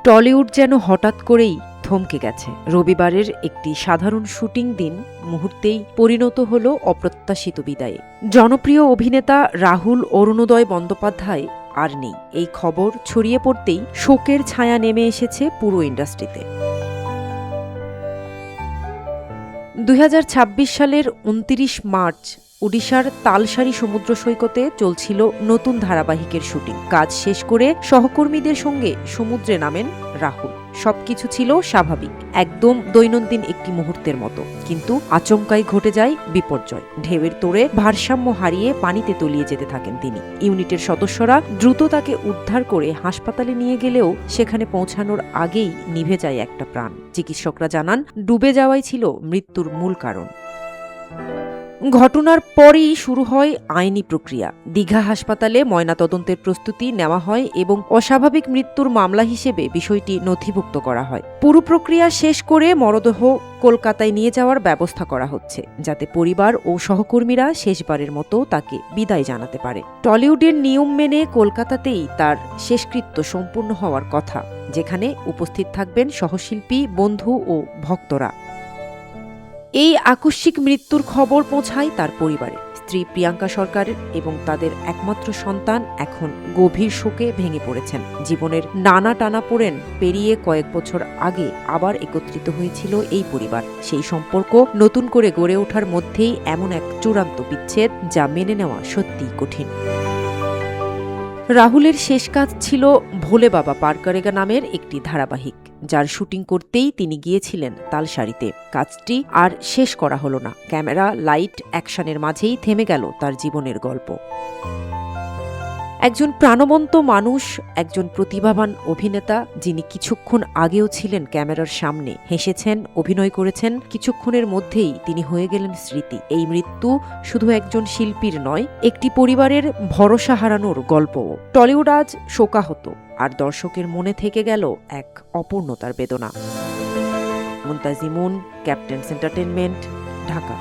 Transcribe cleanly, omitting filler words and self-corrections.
Tollywood যেন হঠাৎ করেই থমকে গেছে। রবিবারের একটি সাধারণ শুটিং দিন মুহূর্তেই পরিণত হল অপ্রত্যাশিত বিদায়ে। জনপ্রিয় অভিনেতা রাহুল অরুণোদয় বন্দ্যোপাধ্যায় আর নেই। এই খবর ছড়িয়ে পড়তেই শোকের ছায়া নেমে এসেছে পুরো ইন্ডাস্ট্রিতে। 2026 সালের 29 মার্চ ওড়িশার তালসারি সমুদ্র সৈকতে চলছিল নতুন ধারাবাহিকের শুটিং। কাজ শেষ করে সহকর্মীদের সঙ্গে সমুদ্রে নামেন রাহুল। সবকিছু ছিল স্বাভাবিক, একদম দৈনন্দিন একটি মুহূর্তের মতো। কিন্তু আচমকাই ঘটে যায় বিপর্যয়। ঢেউয়ের তোড়ে ভারসাম্য হারিয়ে পানিতে তলিয়ে যেতে থাকেন তিনি। ইউনিটের সদস্যরা দ্রুত তাকে উদ্ধার করে হাসপাতালে নিয়ে গেলেও সেখানে পৌঁছানোর আগেই নিভে যায় একটা প্রাণ। চিকিৎসকরা জানান, ডুবে যাওয়াই ছিল মৃত্যুর মূল কারণ। ঘটনার পরেই শুরু হয় আইনি প্রক্রিয়া। দীঘা হাসপাতালে ময়নাতদন্তের প্রস্তুতি নেওয়া হয় এবং অস্বাভাবিক মৃত্যুর মামলা হিসেবে বিষয়টি নথিভুক্ত করা হয়। পুরো প্রক্রিয়া শেষ করে মরদেহ কলকাতায় নিয়ে যাওয়ার ব্যবস্থা করা হচ্ছে, যাতে পরিবার ও সহকর্মীরা শেষবারের মতো তাকে বিদায় জানাতে পারে। টলিউডের নিয়ম মেনে কলকাতাতেই তার শেষকৃত্য সম্পূর্ণ হওয়ার কথা, যেখানে উপস্থিত থাকবেন সহশিল্পী, বন্ধু ও ভক্তরা। এই আকস্মিক মৃত্যুর খবর পৌঁছায় তার পরিবারে। স্ত্রী প্রিয়াঙ্কা সরকার এবং তাদের একমাত্র সন্তান এখন গভীর শোকে ভেঙে পড়েছেন। জীবনের নানা টানাপোড়েন পেরিয়ে কয়েক বছর আগে আবার একত্রিত হয়েছিল এই পরিবার। সেই সম্পর্ক নতুন করে গড়ে ওঠার মধ্যেই এমন এক চূড়ান্ত বিচ্ছেদ, যা মেনে নেওয়া সত্যিই কঠিন। রাহুলের শেষ কাজ ছিল ভোলে বাবা পার করেগা নামের একটি ধারাবাহিক, যার শুটিং করতেই তিনি গিয়েছিলেন তালসারিতে। কাজটি আর শেষ করা হলো না। ক্যামেরা, লাইট, অ্যাকশনের মাঝেই থেমে গেল তার জীবনের গল্প। একজন প্রাণবন্ত মানুষ, একজন প্রতিভাবান অভিনেতা, যিনি কিছুক্ষণ আগেও ছিলেন ক্যামেরার সামনে, হেসেছেন, অভিনয় করেছেন। কিছুক্ষণের মধ্যেই তিনি হয়ে গেলেন স্মৃতি। এই মৃত্যু শুধু একজন শিল্পীর নয়, একটি পরিবারের ভরসা হারানোর গল্পও। টলিউড আজ শোকাহত, আর দর্শকের মনে থেকে গেল এক অপূর্ণতার বেদনা। মুনতাজ ইমন, ক্যাপ্টেন্স এন্টারটেইনমেন্ট, ঢাকা।